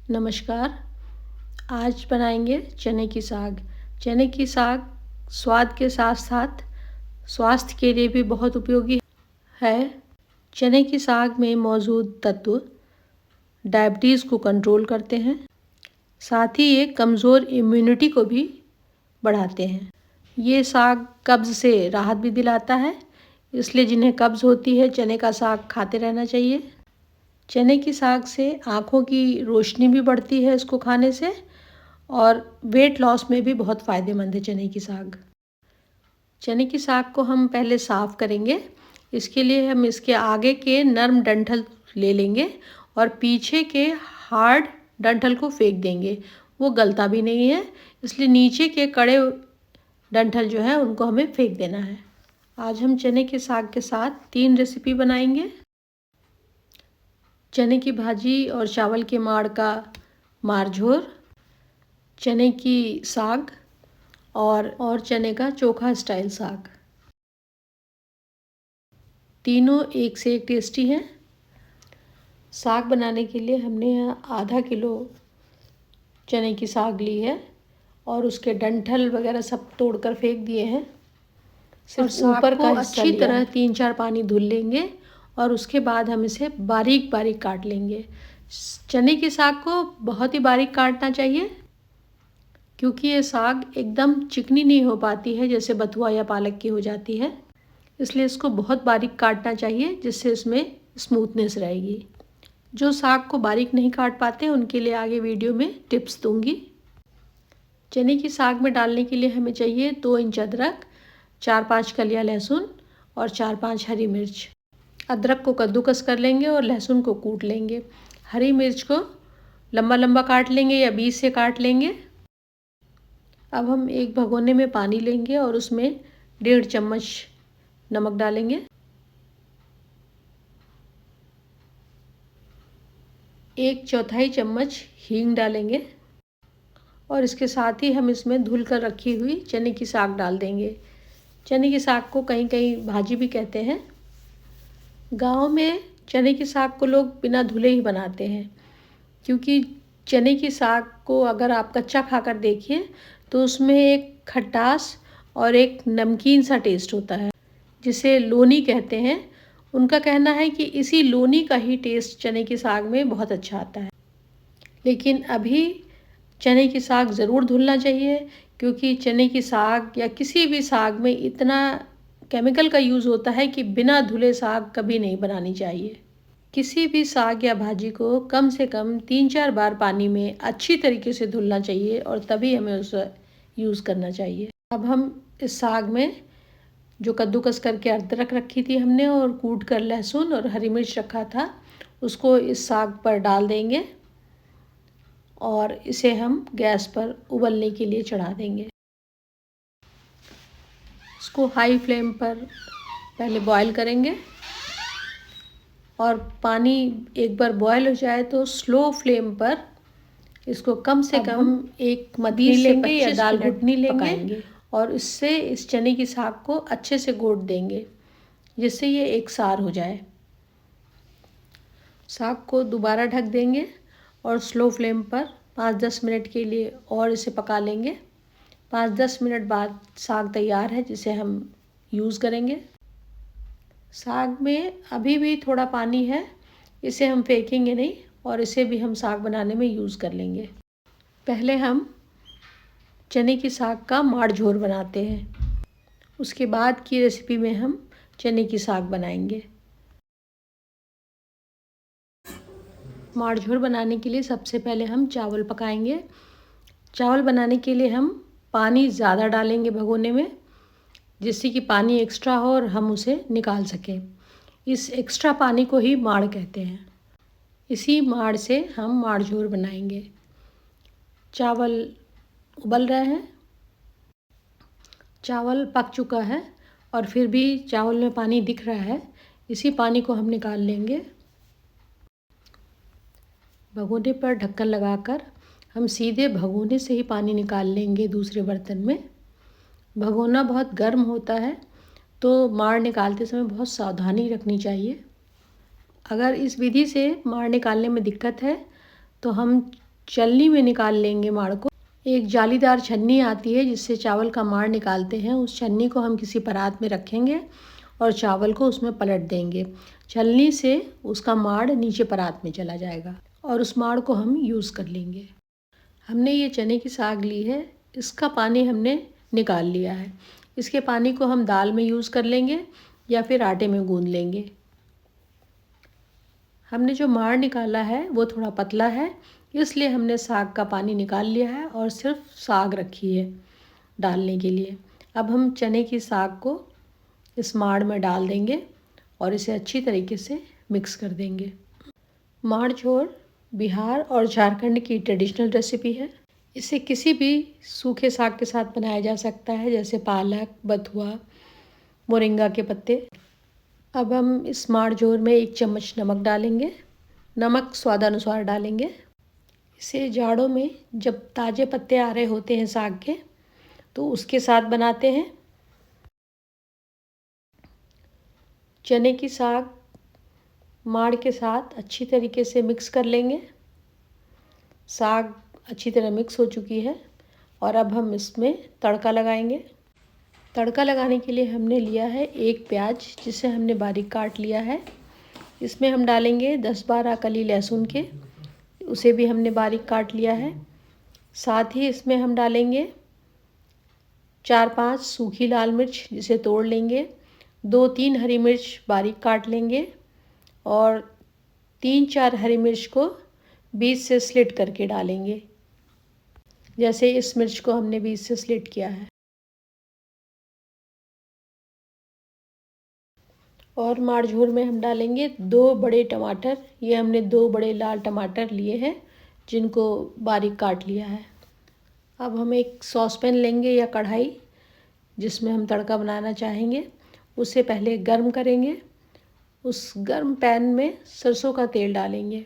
नमस्कार। आज बनाएंगे चने की साग। चने की साग स्वाद के साथ साथ स्वास्थ्य के लिए भी बहुत उपयोगी है। चने की साग में मौजूद तत्व डायबिटीज़ को कंट्रोल करते हैं, साथ ही ये कमज़ोर इम्यूनिटी को भी बढ़ाते हैं। ये साग कब्ज़ से राहत भी दिलाता है, इसलिए जिन्हें कब्ज़ होती है चने का साग खाते रहना चाहिए। चने की साग से आँखों की रोशनी भी बढ़ती है इसको खाने से, और वेट लॉस में भी बहुत फ़ायदेमंद है चने की साग। चने की साग को हम पहले साफ़ करेंगे। इसके लिए हम इसके आगे के नरम डंठल ले लेंगे और पीछे के हार्ड डंठल को फेंक देंगे। वो गलता भी नहीं है, इसलिए नीचे के कड़े डंठल जो है उनको हमें फेंक देना है। आज हम चने के साग के साथ 3 रेसिपी बनाएंगे। चने की भाजी और चावल के माड़ का मारझोर, चने की साग और चने का चोखा स्टाइल साग। तीनों एक से एक टेस्टी हैं। साग बनाने के लिए हमने यहाँ आधा किलो चने की साग ली है और उसके डंठल वगैरह सब तोड़कर फेंक दिए हैं। सिर्फ ऊपर का अच्छी तरह 3-4 पानी धुल लेंगे और उसके बाद हम इसे बारीक बारीक काट लेंगे। चने की साग को बहुत ही बारीक काटना चाहिए, क्योंकि ये साग एकदम चिकनी नहीं हो पाती है जैसे बथुआ या पालक की हो जाती है। इसलिए इसको बहुत बारीक काटना चाहिए, जिससे इसमें स्मूथनेस रहेगी। जो साग को बारीक नहीं काट पाते उनके लिए आगे वीडियो में टिप्स दूंगी। चने की साग में डालने के लिए हमें चाहिए 2 इंच अदरक, 4-5 कलियां लहसुन और 4-5 हरी मिर्च। अदरक को कद्दूकस कर लेंगे और लहसुन को कूट लेंगे। हरी मिर्च को लंबा लंबा काट लेंगे या बीच से काट लेंगे। अब हम एक भगोने में पानी लेंगे और उसमें 1.5 चम्मच नमक डालेंगे। 1/4 चम्मच हींग डालेंगे और इसके साथ ही हम इसमें धुल कर रखी हुई चने की साग डाल देंगे। चने की साग को कहीं कहीं भाजी भी कहते हैं। गांव में चने की साग को लोग बिना धुले ही बनाते हैं, क्योंकि चने की साग को अगर आप कच्चा खाकर देखिए तो उसमें एक खटास और एक नमकीन सा टेस्ट होता है, जिसे लोनी कहते हैं। उनका कहना है कि इसी लोनी का ही टेस्ट चने की साग में बहुत अच्छा आता है। लेकिन अभी चने की साग ज़रूर धुलना चाहिए, क्योंकि चने की साग या किसी भी साग में इतना केमिकल का यूज़ होता है कि बिना धुले साग कभी नहीं बनानी चाहिए। किसी भी साग या भाजी को कम से कम 3-4 बार पानी में अच्छी तरीके से धुलना चाहिए और तभी हमें उसे यूज़ करना चाहिए। अब हम इस साग में जो कद्दूकस करके अदरक रखी थी हमने और कूट कर लहसुन और हरी मिर्च रखा था, उसको इस साग पर डाल देंगे और इसे हम गैस पर उबलने के लिए चढ़ा देंगे। इसको हाई फ्लेम पर पहले बॉयल करेंगे और पानी एक बार बॉयल हो जाए तो स्लो फ्लेम पर इसको कम से कम एक मदनी लेंगे या दाल घुटनी लेंगे और इससे इस चने की साग को अच्छे से घोट देंगे, जिससे ये एक सार हो जाए। साग को दोबारा ढक देंगे और स्लो फ्लेम पर 5-10 मिनट के लिए और इसे पका लेंगे। 5-10 मिनट बाद साग तैयार है, जिसे हम यूज़ करेंगे। साग में अभी भी थोड़ा पानी है, इसे हम फेंकेंगे नहीं और इसे भी हम साग बनाने में यूज़ कर लेंगे। पहले हम चने की साग का माड़झोर बनाते हैं, उसके बाद की रेसिपी में हम चने की साग बनाएंगे। माड़झोर बनाने के लिए सबसे पहले हम चावल पकाएंगे। चावल बनाने के लिए हम पानी ज़्यादा डालेंगे भगोने में, जिससे कि पानी एक्स्ट्रा हो और हम उसे निकाल सकें। इस एक्स्ट्रा पानी को ही माड़ कहते हैं। इसी माड़ से हम माड़झोर बनाएंगे। चावल उबल रहे हैं, चावल पक चुका है और फिर भी चावल में पानी दिख रहा है। इसी पानी को हम निकाल लेंगे। भगोने पर ढक्कन लगाकर हम सीधे भगोने से ही पानी निकाल लेंगे दूसरे बर्तन में। भगोना बहुत गर्म होता है, तो माड़ निकालते समय बहुत सावधानी रखनी चाहिए। अगर इस विधि से माड़ निकालने में दिक्कत है तो हम छलनी में निकाल लेंगे माड़ को। एक जालीदार छन्नी आती है जिससे चावल का माड़ निकालते हैं। उस छन्नी को हम किसी परात में रखेंगे और चावल को उसमें पलट देंगे। छलनी से उसका माड़ नीचे परात में चला जाएगा और उस माड़ को हम यूज़ कर लेंगे। हमने ये चने की साग ली है, इसका पानी हमने निकाल लिया है। इसके पानी को हम दाल में यूज़ कर लेंगे या फिर आटे में गूंद लेंगे। हमने जो माड़ निकाला है वो थोड़ा पतला है, इसलिए हमने साग का पानी निकाल लिया है और सिर्फ साग रखी है डालने के लिए। अब हम चने की साग को इस माड़ में डाल देंगे और इसे अच्छी तरीके से मिक्स कर देंगे। माड़ झोर बिहार और झारखंड की ट्रेडिशनल रेसिपी है। इसे किसी भी सूखे साग के साथ बनाया जा सकता है, जैसे पालक, बथुआ, मोरिंगा के पत्ते। अब हम इस माड़ झोर में 1 चम्मच नमक डालेंगे। नमक स्वादानुसार डालेंगे। इसे जाड़ों में जब ताज़े पत्ते आ रहे होते हैं साग के, तो उसके साथ बनाते हैं। चने की साग माड़ के साथ अच्छी तरीके से मिक्स कर लेंगे। साग अच्छी तरह मिक्स हो चुकी है और अब हम इसमें तड़का लगाएंगे। तड़का लगाने के लिए हमने लिया है 1 प्याज, जिसे हमने बारीक काट लिया है। इसमें हम डालेंगे 10-12 कली लहसुन के, उसे भी हमने बारीक काट लिया है। साथ ही इसमें हम डालेंगे 4-5 सूखी लाल मिर्च, जिसे तोड़ लेंगे। 2-3 हरी मिर्च बारीक काट लेंगे और 3-4 हरी मिर्च को बीच से स्लिट करके डालेंगे, जैसे इस मिर्च को हमने बीच से स्लिट किया है। और माड़ झोर में हम डालेंगे 2 बड़े टमाटर। ये हमने 2 बड़े लाल टमाटर लिए हैं, जिनको बारीक काट लिया है। अब हम एक सॉसपैन लेंगे या कढ़ाई, जिसमें हम तड़का बनाना चाहेंगे। उसे पहले गर्म करेंगे। उस गर्म पैन में सरसों का तेल डालेंगे।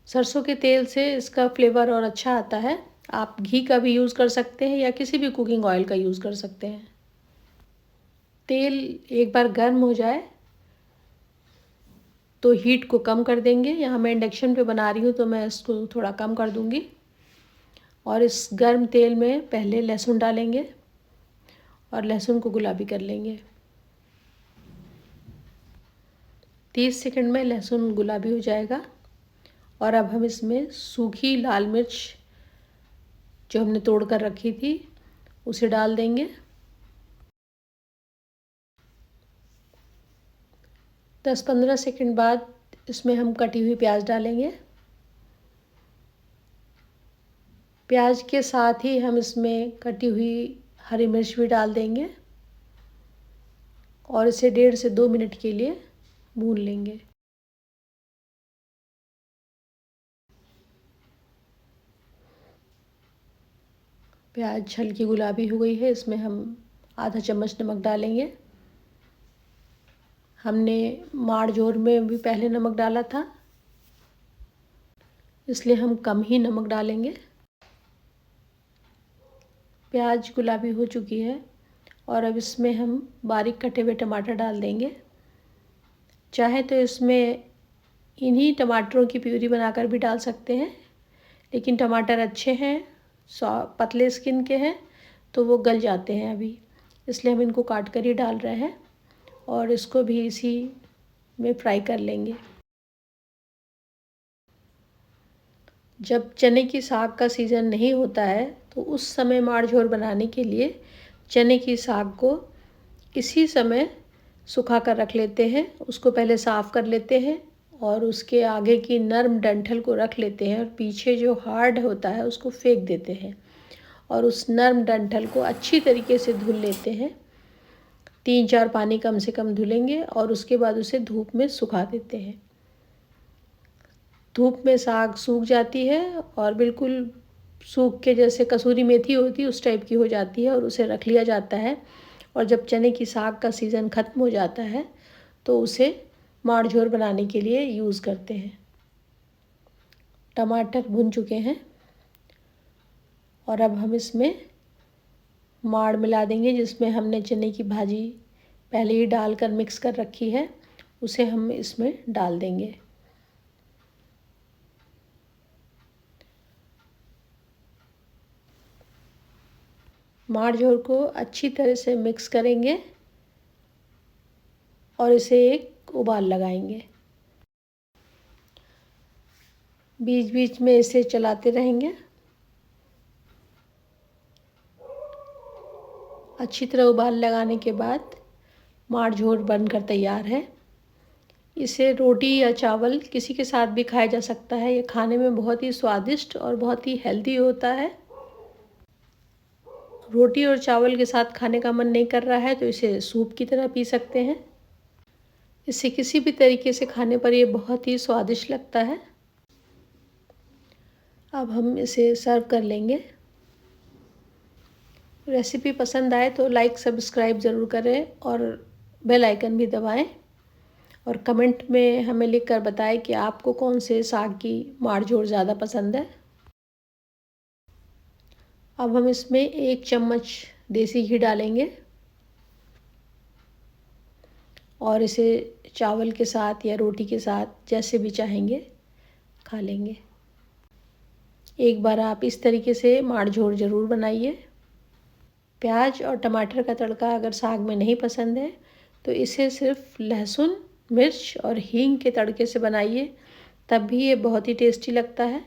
सरसों के तेल से इसका फ्लेवर और अच्छा आता है। आप घी का भी यूज़ कर सकते हैं या किसी भी कुकिंग ऑयल का यूज़ कर सकते हैं। तेल एक बार गर्म हो जाए तो हीट को कम कर देंगे। यहाँ मैं इंडक्शन पे बना रही हूँ तो मैं इसको थोड़ा कम कर दूँगी। और इस गर्म तेल में पहले लहसुन डालेंगे और लहसुन को गुलाबी कर लेंगे। 30 सेकंड में लहसुन गुलाबी हो जाएगा और अब हम इसमें सूखी लाल मिर्च जो हमने तोड़ कर रखी थी उसे डाल देंगे। 10-15 सेकंड बाद इसमें हम कटी हुई प्याज डालेंगे। प्याज के साथ ही हम इसमें कटी हुई हरी मिर्च भी डाल देंगे और इसे 1.5 से 2 मिनट के लिए भून लेंगे। प्याज हल्की गुलाबी हो गई है। इसमें हम आधा चम्मच नमक डालेंगे। हमने माड़ झोर में भी पहले नमक डाला था, इसलिए हम कम ही नमक डालेंगे। प्याज गुलाबी हो चुकी है और अब इसमें हम बारीक कटे हुए टमाटर डाल देंगे। चाहे तो इसमें इन्हीं टमाटरों की प्यूरी बनाकर भी डाल सकते हैं, लेकिन टमाटर अच्छे हैं, पतले स्किन के हैं, तो वो गल जाते हैं अभी, इसलिए हम इनको काट कर ही डाल रहे हैं और इसको भी इसी में फ्राई कर लेंगे। जब चने की साग का सीज़न नहीं होता है तो उस समय माड़ झोर बनाने के लिए चने की साग को इसी समय सुखा कर रख लेते हैं। उसको पहले साफ़ कर लेते हैं और उसके आगे की नर्म डंठल को रख लेते हैं और पीछे जो हार्ड होता है उसको फेंक देते हैं और उस नर्म डंठल को अच्छी तरीके से धुल लेते हैं। 3-4 पानी कम से कम धुलेंगे और उसके बाद उसे धूप में सुखा देते हैं। धूप में साग सूख जाती है और बिल्कुल सूख के जैसे कसूरी मेथी होती है उस टाइप की हो जाती है और उसे रख लिया जाता है। और जब चने की साग का सीज़न ख़त्म हो जाता है तो उसे माड़ झोर बनाने के लिए यूज़ करते हैं। टमाटर भुन चुके हैं और अब हम इसमें माड़ मिला देंगे, जिसमें हमने चने की भाजी पहले ही डालकर मिक्स कर रखी है, उसे हम इसमें डाल देंगे। माड़ झोर को अच्छी तरह से मिक्स करेंगे और इसे एक उबाल लगाएंगे। बीच बीच में इसे चलाते रहेंगे। अच्छी तरह उबाल लगाने के बाद माड़ झोर बनकर तैयार है। इसे रोटी या चावल किसी के साथ भी खाया जा सकता है। ये खाने में बहुत ही स्वादिष्ट और बहुत ही हेल्दी होता है। रोटी और चावल के साथ खाने का मन नहीं कर रहा है तो इसे सूप की तरह पी सकते हैं। इसे किसी भी तरीके से खाने पर ये बहुत ही स्वादिष्ट लगता है। अब हम इसे सर्व कर लेंगे। रेसिपी पसंद आए तो लाइक सब्सक्राइब ज़रूर करें और बेल आइकन भी दबाएं और कमेंट में हमें लिखकर बताएं कि आपको कौन से साग की माड़ झोर ज़्यादा पसंद है। अब हम इसमें 1 चम्मच देसी घी डालेंगे और इसे चावल के साथ या रोटी के साथ जैसे भी चाहेंगे खा लेंगे। एक बार आप इस तरीके से माड़ झोर ज़रूर बनाइए। प्याज और टमाटर का तड़का अगर साग में नहीं पसंद है तो इसे सिर्फ लहसुन, मिर्च और हींग के तड़के से बनाइए, तब भी ये बहुत ही टेस्टी लगता है।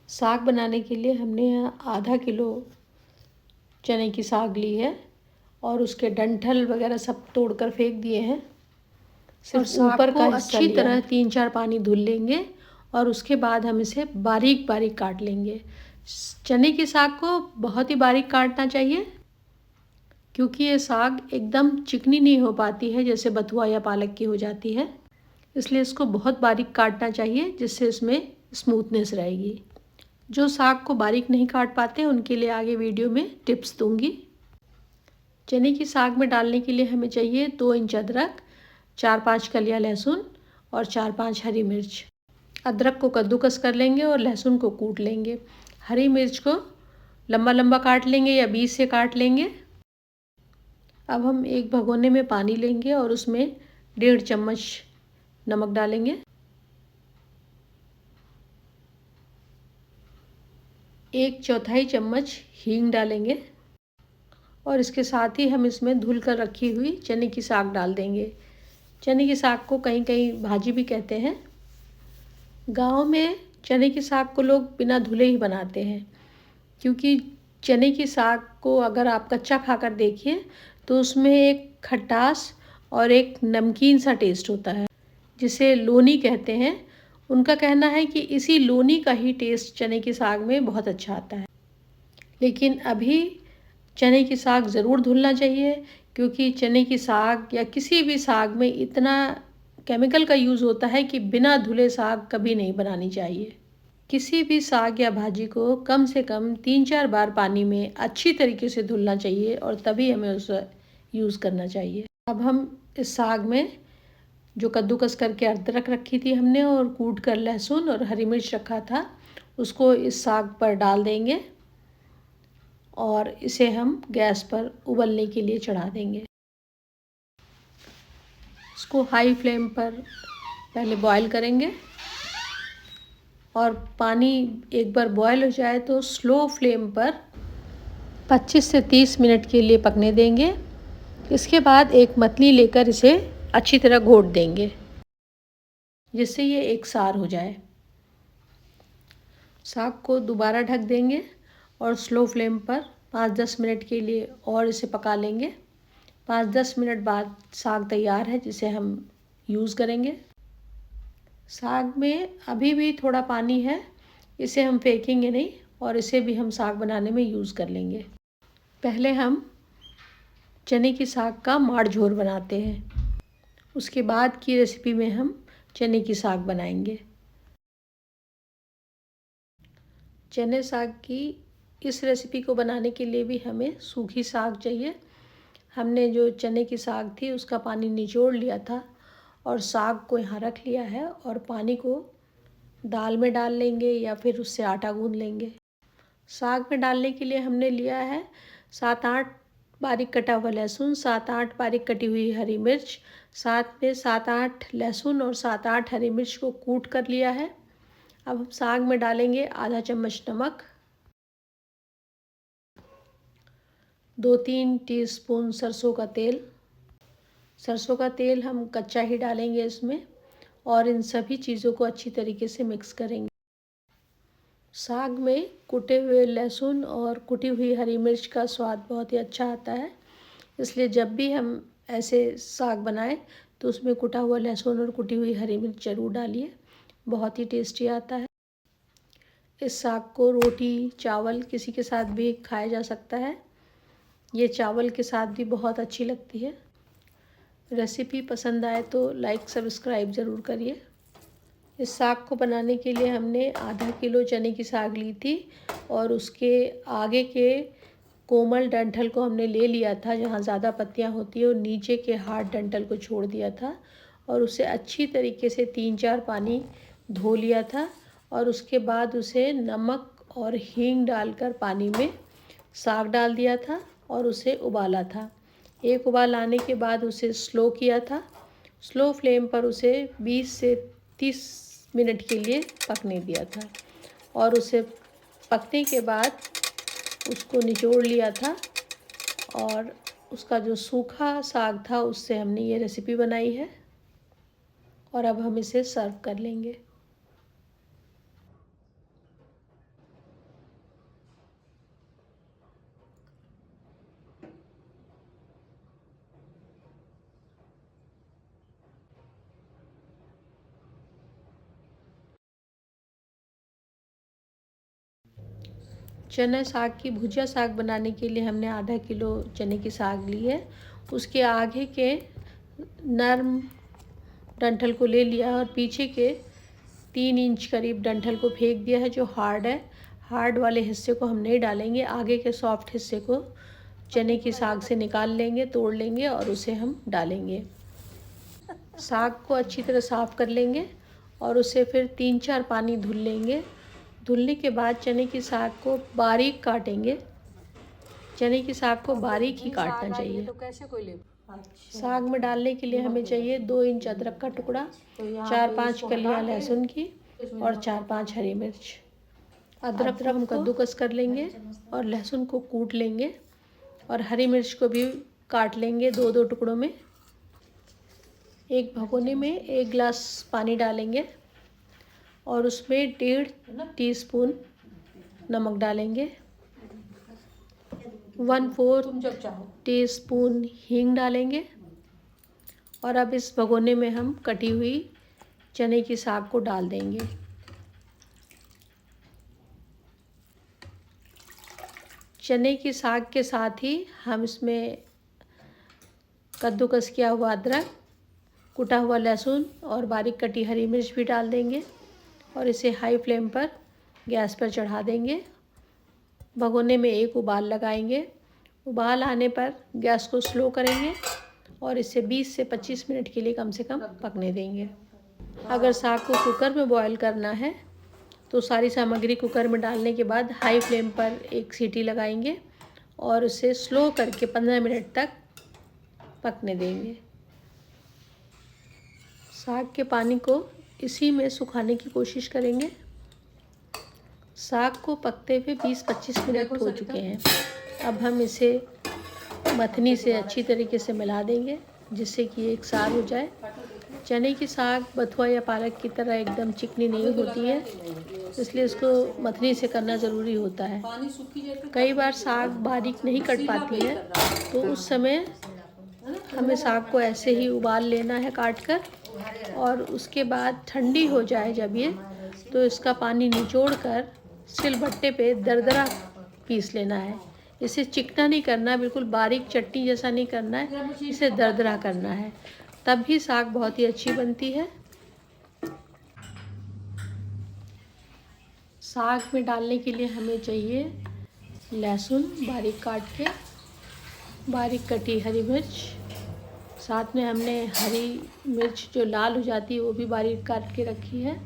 साग बनाने के लिए हमने यहाँ आधा किलो चने की साग ली है और उसके डंठल वगैरह सब तोड़कर फेंक दिए हैं। सिर्फ ऊपर का अच्छी तरह 3-4 पानी धुल लेंगे और उसके बाद हम इसे बारीक बारीक काट लेंगे। चने की साग को बहुत ही बारीक काटना चाहिए क्योंकि ये साग एकदम चिकनी नहीं हो पाती है जैसे बथुआ या पालक की हो जाती है। इसलिए इसको बहुत बारीक काटना चाहिए जिससे इसमें स्मूथनेस रहेगी। जो साग को बारीक नहीं काट पाते उनके लिए आगे वीडियो में टिप्स दूंगी। चने की साग में डालने के लिए हमें चाहिए 2 इंच अदरक, 4-5 कलियां लहसुन और 4-5 हरी मिर्च। अदरक को कद्दूकस कर लेंगे और लहसुन को कूट लेंगे। हरी मिर्च को लंबा लंबा काट लेंगे या बीच से काट लेंगे। अब हम एक भगोने में पानी लेंगे और उसमें 1.5 चम्मच नमक डालेंगे। 1/4 चम्मच हींग डालेंगे और इसके साथ ही हम इसमें धुल कर रखी हुई चने की साग डाल देंगे। चने की साग को कहीं कहीं भाजी भी कहते हैं। गांव में चने की साग को लोग बिना धुले ही बनाते हैं क्योंकि चने की साग को अगर आप कच्चा खाकर देखिए तो उसमें एक खटास और एक नमकीन सा टेस्ट होता है जिसे लोनी कहते हैं। उनका कहना है कि इसी लोनी का ही टेस्ट चने की साग में बहुत अच्छा आता है। लेकिन अभी चने की साग ज़रूर धुलना चाहिए क्योंकि चने की साग या किसी भी साग में इतना केमिकल का यूज़ होता है कि बिना धुले साग कभी नहीं बनानी चाहिए। किसी भी साग या भाजी को कम से कम 3-4 बार पानी में अच्छी तरीके से धुलना चाहिए और तभी हमें उसे यूज़ करना चाहिए। अब हम इस साग में जो कद्दूकस करके अदरक रखी थी हमने और कूट कर लहसुन और हरी मिर्च रखा था उसको इस साग पर डाल देंगे और इसे हम गैस पर उबलने के लिए चढ़ा देंगे। इसको हाई फ्लेम पर पहले बॉईल करेंगे और पानी एक बार बॉईल हो जाए तो स्लो फ्लेम पर 25 से 30 मिनट के लिए पकने देंगे। इसके बाद एक मतली लेकर इसे अच्छी तरह घोट देंगे जिससे ये एक सार हो जाए। साग को दोबारा ढक देंगे और स्लो फ्लेम पर 5-10 मिनट के लिए और इसे पका लेंगे। 5-10 मिनट बाद साग तैयार है, जिसे हम यूज़ करेंगे। साग में अभी भी थोड़ा पानी है, इसे हम फेंकेंगे नहीं और इसे भी हम साग बनाने में यूज़ कर लेंगे। पहले हम चने की साग का माड़ झोर बनाते हैं, उसके बाद की रेसिपी में हम चने की साग बनाएंगे। चने साग की इस रेसिपी को बनाने के लिए भी हमें सूखी साग चाहिए। हमने जो चने की साग थी उसका पानी निचोड़ लिया था और साग को यहाँ रख लिया है और पानी को दाल में डाल लेंगे या फिर उससे आटा गूंद लेंगे। साग में डालने के लिए हमने लिया है 7-8 बारीक कटा हुआ लहसुन, 7-8 बारीक कटी हुई हरी मिर्च, साथ में 7-8 लहसुन और 7-8 हरी मिर्च को कूट कर लिया है। अब हम साग में डालेंगे आधा चम्मच नमक, 2-3 टीस्पून सरसों का तेल। सरसों का तेल हम कच्चा ही डालेंगे इसमें और इन सभी चीज़ों को अच्छी तरीके से मिक्स करेंगे। साग में कुटे हुए लहसुन और कुटी हुई हरी मिर्च का स्वाद बहुत ही अच्छा आता है, इसलिए जब भी हम ऐसे साग बनाएं तो उसमें कुटा हुआ लहसुन और कुटी हुई हरी मिर्च ज़रूर डालिए, बहुत ही टेस्टी आता है। इस साग को रोटी, चावल किसी के साथ भी खाया जा सकता है। ये चावल के साथ भी बहुत अच्छी लगती है। रेसिपी पसंद आए तो लाइक सब्सक्राइब ज़रूर करिए। इस साग को बनाने के लिए हमने आधा किलो चने की साग ली थी और उसके आगे के कोमल डंठल को हमने ले लिया था, जहाँ ज़्यादा पत्तियाँ होती है, और नीचे के हार्ड डंठल को छोड़ दिया था और उसे अच्छी तरीके से 3-4 पानी धो लिया था और उसके बाद उसे नमक और हींग डालकर पानी में साग डाल दिया था और उसे उबाला था। एक उबाल आने के बाद उसे स्लो किया था। स्लो फ्लेम पर उसे 20 से 30 मिनट के लिए पकने दिया था और उसे पकने के बाद उसको निचोड़ लिया था और उसका जो सूखा साग था उससे हमने ये रेसिपी बनाई है और अब हम इसे सर्व कर लेंगे। चना साग की भुजिया साग बनाने के लिए हमने आधा किलो चने की साग ली है। उसके आगे के नरम डंठल को ले लिया और पीछे के 3 इंच करीब डंठल को फेंक दिया है, जो हार्ड है। हार्ड वाले हिस्से को हम नहीं डालेंगे, आगे के सॉफ्ट हिस्से को चने की साग से निकाल लेंगे, तोड़ लेंगे और उसे हम डालेंगे। साग को अच्छी तरह साफ़ कर लेंगे और उसे फिर 3-4 पानी धुल लेंगे। धुलने के बाद चने की साग को बारीक काटेंगे। चने की साग को बारीक ही काटना चाहिए। तो कैसे कोई ले? साग में डालने के लिए हमें चाहिए 2 इंच अदरक का टुकड़ा, 4-5 कलियां लहसुन की और 4-5 हरी मिर्च। अदरक को हम कद्दूकस कर लेंगे और लहसुन को कूट लेंगे और हरी मिर्च को भी काट लेंगे 2-2 टुकड़ों में। एक भगोने में 1 गिलास पानी डालेंगे और उसमें 1.5 टीस्पून नमक डालेंगे, 1/4 टीस्पून हींग डालेंगे और अब इस भगोने में हम कटी हुई चने की साग को डाल देंगे। चने की साग के साथ ही हम इसमें कद्दूकस किया हुआ अदरक, कुटा हुआ लहसुन और बारीक कटी हरी मिर्च भी डाल देंगे और इसे हाई फ्लेम पर गैस पर चढ़ा देंगे। भगोने में एक उबाल लगाएंगे। उबाल आने पर गैस को स्लो करेंगे और इसे 20 से 25 मिनट के लिए कम से कम पकने देंगे। अगर साग को कुकर में बॉईल करना है तो सारी सामग्री कुकर में डालने के बाद हाई फ्लेम पर एक सीटी लगाएंगे और उसे स्लो करके 15 मिनट तक पकने देंगे। साग के पानी को इसी में सुखाने की कोशिश करेंगे। साग को पकते हुए 20-25 मिनट हो चुके हैं। अब हम इसे मथनी से अच्छी तरीके से मिला देंगे जिससे कि एक सार हो जाए चने की साग बथुआ या पालक की तरह एकदम चिकनी नहीं होती है, इसलिए इसको मथनी से करना ज़रूरी होता है। कई बार साग बारीक नहीं कट पाती है, तो उस समय हमें साग को ऐसे ही उबाल लेना है काट कर, और उसके बाद ठंडी हो जाए जब ये, तो इसका पानी निचोड़ कर सिलबट्टे पे दरदरा पीस लेना है। इसे चिकना नहीं करना, बिल्कुल बारीक चटनी जैसा नहीं करना है, इसे दरदरा करना है, तब भी साग बहुत ही अच्छी बनती है। साग में डालने के लिए हमें चाहिए लहसुन बारीक काट के, बारीक कटी हरी मिर्च, साथ में हमने हरी मिर्च जो लाल हो जाती है वो भी बारीक काट के रखी है।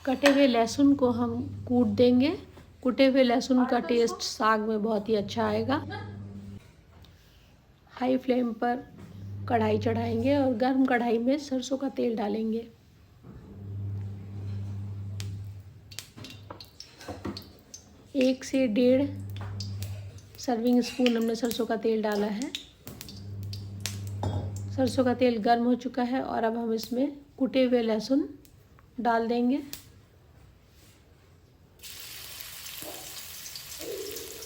कटे हुए लहसुन को हम कूट देंगे। कुटे हुए लहसुन का टेस्ट साग में बहुत ही अच्छा आएगा। हाई फ्लेम पर कढ़ाई चढ़ाएंगे और गर्म कढ़ाई में सरसों का तेल डालेंगे। एक से 1.5 सर्विंग स्पून हमने सरसों का तेल डाला है। सरसों का तेल गर्म हो चुका है और अब हम इसमें कुटे हुए लहसुन डाल देंगे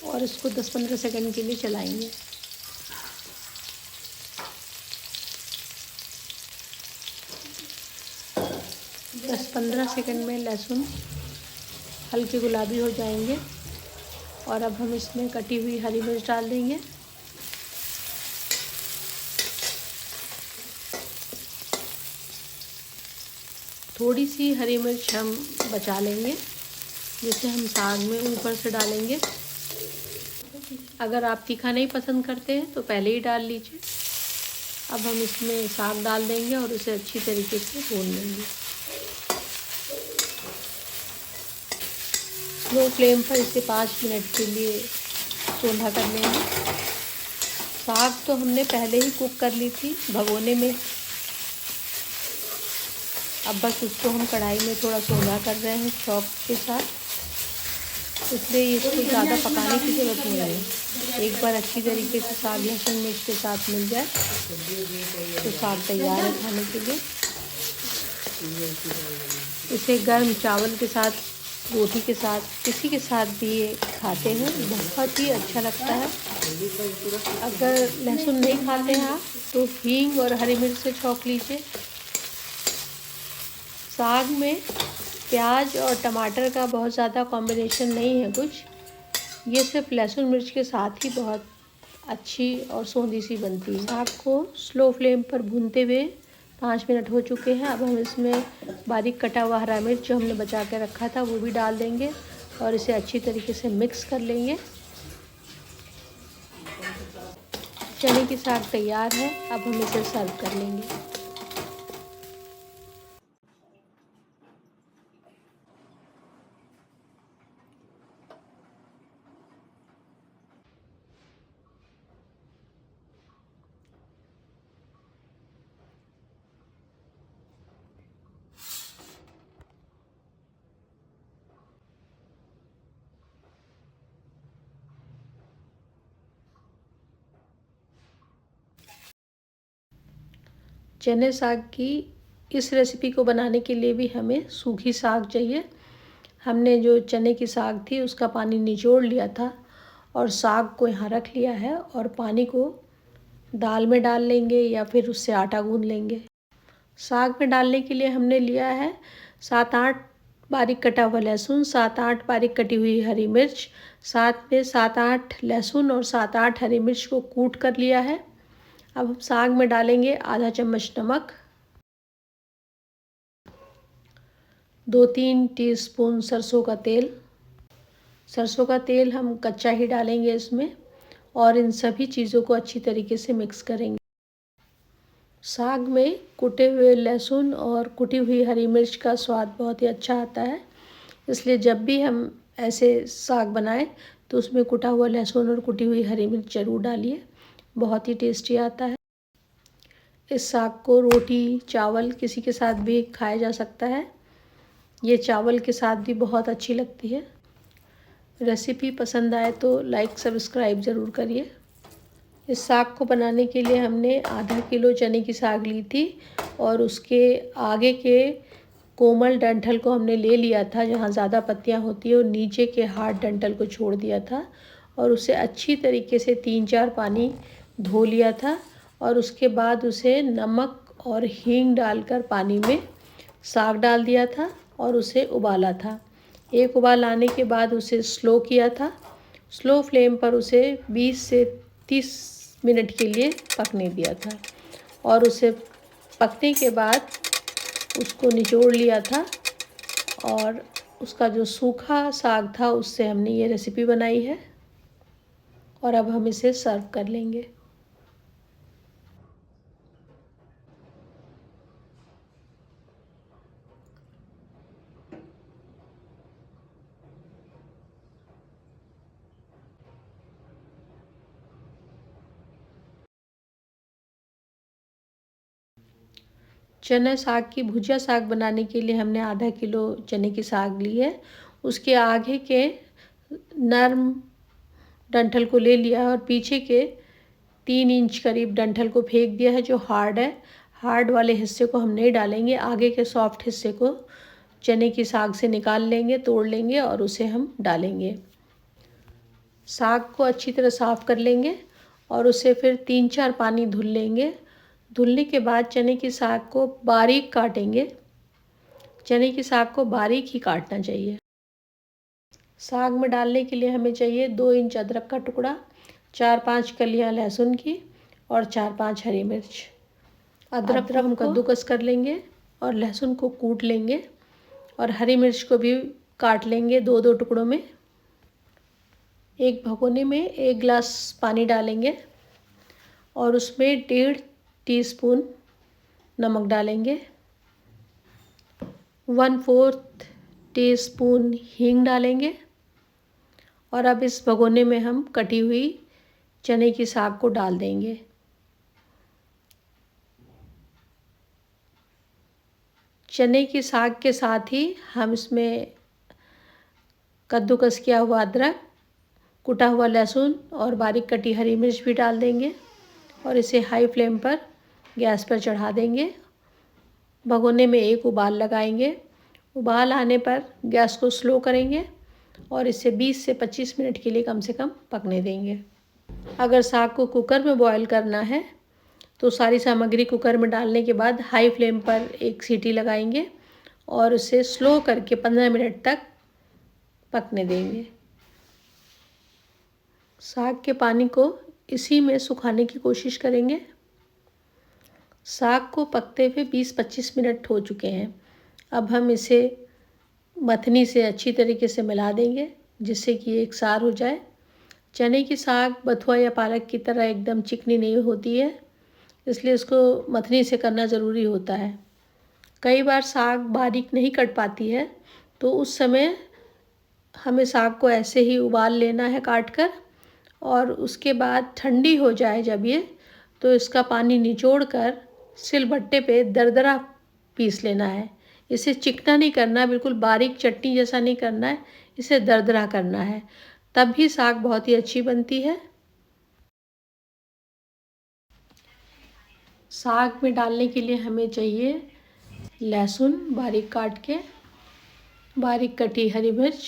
और इसको 10-15 सेकंड के लिए चलाएंगे। दस 15 सेकंड में लहसुन हल्के गुलाबी हो जाएंगे और अब हम इसमें कटी हुई हरी मिर्च डाल देंगे। थोड़ी सी हरी मिर्च हम बचा लेंगे, जिसे हम साग में ऊपर से डालेंगे। अगर आप तीखा नहीं पसंद करते हैं तो पहले ही डाल लीजिए। अब हम इसमें साग डाल देंगे और उसे अच्छी तरीके से भून लेंगे। स्लो फ्लेम पर इसे 5 मिनट के लिए सोंधा कर लेंगे। साग तो हमने पहले ही कुक कर ली थी भगोने में, अब बस उसको हम कढ़ाई में थोड़ा सोंधा कर रहे हैं चॉप के साथ, इसलिए इसको ज़्यादा पकाने की ज़रूरत नहीं है। एक बार अच्छी तरीके से साग लहसुन मिर्च के साथ मिल जाए तो साग तैयार है खाने के लिए। इसे गर्म चावल के साथ, रोटी के साथ, किसी के साथ भी ये खाते हैं, बहुत ही अच्छा लगता है। अगर लहसुन नहीं खाते हैं आप तो हींग और हरी मिर्च से छौंक लीजिए। साग में प्याज और टमाटर का बहुत ज़्यादा कॉम्बिनेशन नहीं है कुछ, ये सिर्फ लहसुन मिर्च के साथ ही बहुत अच्छी और सौंधी सी बनती है। साग को स्लो फ्लेम पर भूनते हुए 5 मिनट हो चुके हैं। अब हम इसमें बारीक कटा हुआ हरा मिर्च जो हमने बचा के रखा था वो भी डाल देंगे और इसे अच्छी तरीके से मिक्स कर लेंगे। चने की साग तैयार है, अब हम इसे सर्व कर लेंगे। चने साग की इस रेसिपी को बनाने के लिए भी हमें सूखी साग चाहिए। हमने जो चने की साग थी उसका पानी निचोड़ लिया था और साग को यहाँ रख लिया है और पानी को दाल में डाल लेंगे या फिर उससे आटा गूंद लेंगे। साग में डालने के लिए हमने लिया है 7-8 बारीक कटा हुआ लहसुन, 7-8 बारीक कटी हुई हरी मिर्च, साथ में 7-8 लहसुन और 7-8 हरी मिर्च को कूट कर लिया है। अब हम साग में डालेंगे आधा चम्मच नमक, 2-3 टीस्पून सरसों का तेल। सरसों का तेल हम कच्चा ही डालेंगे इसमें और इन सभी चीज़ों को अच्छी तरीके से मिक्स करेंगे। साग में कुटे हुए लहसुन और कुटी हुई हरी मिर्च का स्वाद बहुत ही अच्छा आता है, इसलिए जब भी हम ऐसे साग बनाएं तो उसमें कुटा हुआ लहसुन और कुटी हुई हरी मिर्च ज़रूर डालिए, बहुत ही टेस्टी आता है। इस साग को रोटी, चावल किसी के साथ भी खाया जा सकता है। ये चावल के साथ भी बहुत अच्छी लगती है। रेसिपी पसंद आए तो लाइक सब्सक्राइब ज़रूर करिए। इस साग को बनाने के लिए हमने आधा किलो चने की साग ली थी और उसके आगे के कोमल डंठल को हमने ले लिया था, जहाँ ज़्यादा पत्तियाँ होती है, और नीचे के हार्ड डंठल को छोड़ दिया था और उसे अच्छी तरीके से 3-4 पानी धो लिया था। और उसके बाद उसे नमक और हींग डालकर पानी में साग डाल दिया था और उसे उबाला था। एक उबाल आने के बाद उसे स्लो किया था। स्लो फ्लेम पर उसे 20 से 30 मिनट के लिए पकने दिया था और उसे पकने के बाद उसको निचोड़ लिया था और उसका जो सूखा साग था उससे हमने ये रेसिपी बनाई है। और अब हम इसे सर्व कर लेंगे। चना साग की भुजिया साग बनाने के लिए हमने आधा किलो चने की साग ली है। उसके आगे के नर्म डंठल को ले लिया और पीछे के 3 इंच करीब डंठल को फेंक दिया है जो हार्ड है। हार्ड वाले हिस्से को हम नहीं डालेंगे, आगे के सॉफ्ट हिस्से को चने की साग से निकाल लेंगे, तोड़ लेंगे और उसे हम डालेंगे। साग को अच्छी तरह साफ़ कर लेंगे और उसे फिर 3-4 पानी धुल लेंगे। धुलने के बाद चने की साग को बारीक काटेंगे। चने की साग को बारीक ही काटना चाहिए। साग में डालने के लिए हमें चाहिए 2 इंच अदरक का टुकड़ा, 4-5 कलियां लहसुन की और 4-5 हरी मिर्च। अदरक को हम कद्दूकस कर लेंगे और लहसुन को कूट लेंगे और हरी मिर्च को भी काट लेंगे 2-2 टुकड़ों में। एक भगोने में 1 गिलास पानी डालेंगे और उसमें 1.5 टीस्पून नमक डालेंगे, 1/4 टीस्पून हींग डालेंगे और अब इस भगोने में हम कटी हुई चने की साग को डाल देंगे। चने की साग के साथ ही हम इसमें कद्दूकस किया हुआ अदरक, कुटा हुआ लहसुन और बारीक कटी हरी मिर्च भी डाल देंगे और इसे हाई फ्लेम पर गैस पर चढ़ा देंगे। भगोने में एक उबाल लगाएंगे। उबाल आने पर गैस को स्लो करेंगे और इसे 20 से 25 मिनट के लिए कम से कम पकने देंगे। अगर साग को कुकर में बॉईल करना है तो सारी सामग्री कुकर में डालने के बाद हाई फ्लेम पर एक सीटी लगाएंगे और उसे स्लो करके 15 मिनट तक पकने देंगे। साग के पानी को इसी में सुखाने की कोशिश करेंगे। साग को पकते हुए 20-25 मिनट हो चुके हैं। अब हम इसे मथनी से अच्छी तरीके से मिला देंगे जिससे कि एक सार हो जाए। चने की साग बथुआ या पालक की तरह एकदम चिकनी नहीं होती है, इसलिए इसको मथनी से करना ज़रूरी होता है। कई बार साग बारीक नहीं कट पाती है तो उस समय हमें साग को ऐसे ही उबाल लेना है काट कर और उसके बाद ठंडी हो जाए जब ये, तो इसका पानी निचोड़ कर सिलबट्टे पे दरदरा पीस लेना है। इसे चिकना नहीं करना, बिल्कुल बारीक चटनी जैसा नहीं करना है, इसे दरदरा करना है, तब भी साग बहुत ही अच्छी बनती है। साग में डालने के लिए हमें चाहिए लहसुन बारीक काट के, बारीक कटी हरी मिर्च,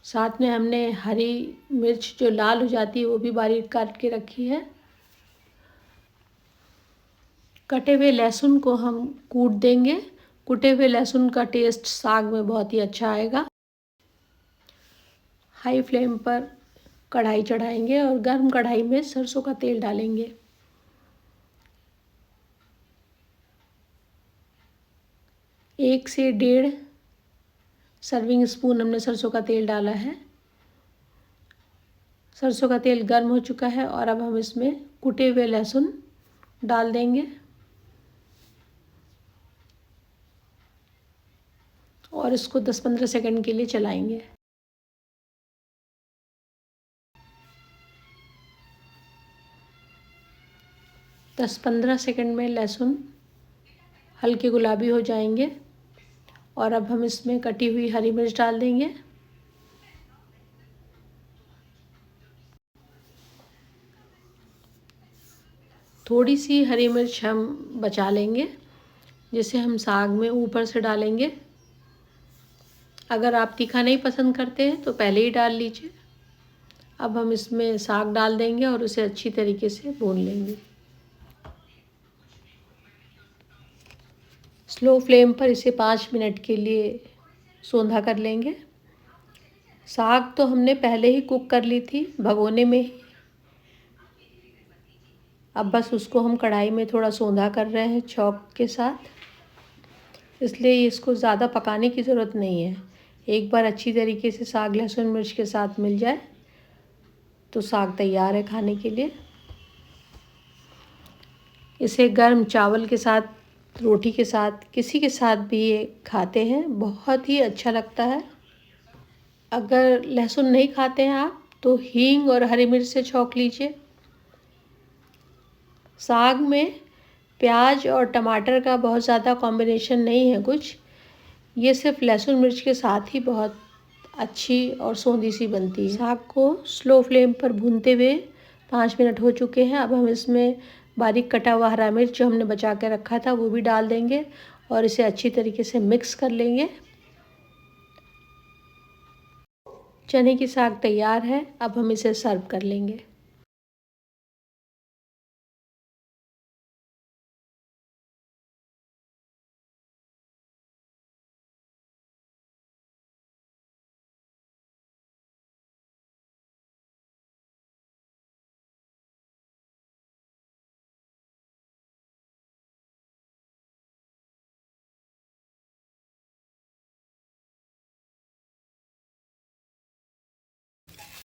साथ में हमने हरी मिर्च जो लाल हो जाती है वो भी बारीक काट के रखी है। कटे हुए लहसुन को हम कूट देंगे। कुटे हुए लहसुन का टेस्ट साग में बहुत ही अच्छा आएगा। हाई फ्लेम पर कढ़ाई चढ़ाएंगे और गर्म कढ़ाई में सरसों का तेल डालेंगे। एक से 1.5 सर्विंग स्पून हमने सरसों का तेल डाला है। सरसों का तेल गर्म हो चुका है और अब हम इसमें कुटे हुए लहसुन डाल देंगे और इसको 10-15 सेकंड के लिए चलाएंगे। दस 15 सेकंड में लहसुन हल्के गुलाबी हो जाएंगे और अब हम इसमें कटी हुई हरी मिर्च डाल देंगे थोड़ी सी हरी मिर्च हम बचा लेंगे, जिसे हम साग में ऊपर से डालेंगे। अगर आप तीखा नहीं पसंद करते हैं तो पहले ही डाल लीजिए। अब हम इसमें साग डाल देंगे और उसे अच्छी तरीके से भून लेंगे। स्लो फ्लेम पर इसे 5 मिनट के लिए सोंधा कर लेंगे। साग तो हमने पहले ही कुक कर ली थी भगोने में ही। अब बस उसको हम कढ़ाई में थोड़ा सोंधा कर रहे हैं छौंक के साथ, इसलिए इसको ज़्यादा पकाने की ज़रूरत नहीं है। एक बार अच्छी तरीके से साग लहसुन मिर्च के साथ मिल जाए तो साग तैयार है खाने के लिए। इसे गर्म चावल के साथ, रोटी के साथ, किसी के साथ भी ये खाते हैं, बहुत ही अच्छा लगता है। अगर लहसुन नहीं खाते हैं आप तो हींग और हरी मिर्च से छौंक लीजिए। साग में प्याज और टमाटर का बहुत ज़्यादा कॉम्बिनेशन नहीं है कुछ, ये सिर्फ लहसुन मिर्च के साथ ही बहुत अच्छी और सौंधी सी बनती है। साग को स्लो फ्लेम पर भूनते हुए 5 मिनट हो चुके हैं। अब हम इसमें बारीक कटा हुआ हरा मिर्च जो हमने बचा के रखा था वो भी डाल देंगे और इसे अच्छी तरीके से मिक्स कर लेंगे। चने की साग तैयार है। अब हम इसे सर्व कर लेंगे।